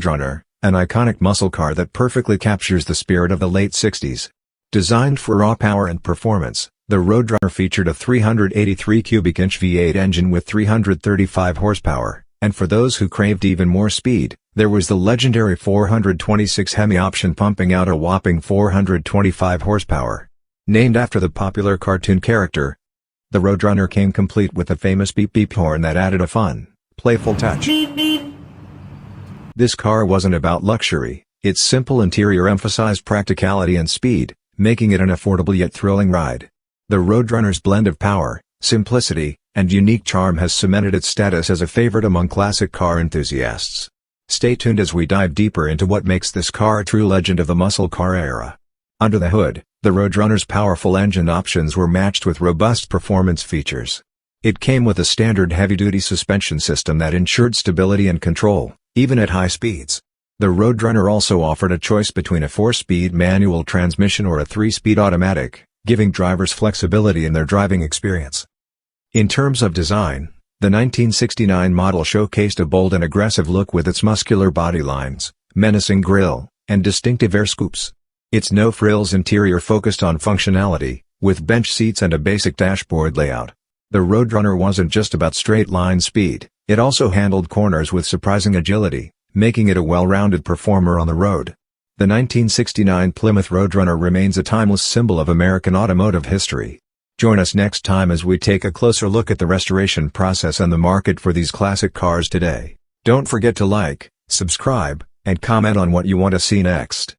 Roadrunner, an iconic muscle car that perfectly captures the spirit of the late 60s. Designed for raw power and performance, the Roadrunner featured a 383 cubic inch V8 engine with 335 horsepower, and for those who craved even more speed, there was the legendary 426 Hemi option pumping out a whopping 425 horsepower. Named after the popular cartoon character, the Roadrunner came complete with the famous beep beep horn that added a fun, playful touch. This car wasn't about luxury, its simple interior emphasized practicality and speed, making it an affordable yet thrilling ride. The Roadrunner's blend of power, simplicity, and unique charm has cemented its status as a favorite among classic car enthusiasts. Stay tuned as we dive deeper into what makes this car a true legend of the muscle car era. Under the hood, the Roadrunner's powerful engine options were matched with robust performance features. It came with a standard heavy-duty suspension system that ensured stability and control, even at high speeds. The Roadrunner also offered a choice between a 4-speed manual transmission or a 3-speed automatic, giving drivers flexibility in their driving experience. In terms of design, the 1969 model showcased a bold and aggressive look with its muscular body lines, menacing grille, and distinctive air scoops. Its no-frills interior focused on functionality, with bench seats and a basic dashboard layout. The Roadrunner wasn't just about straight-line speed, it also handled corners with surprising agility, making it a well-rounded performer on the road. The 1969 Plymouth Roadrunner remains a timeless symbol of American automotive history. Join us next time as we take a closer look at the restoration process and the market for these classic cars today. Don't forget to like, subscribe, and comment on what you want to see next.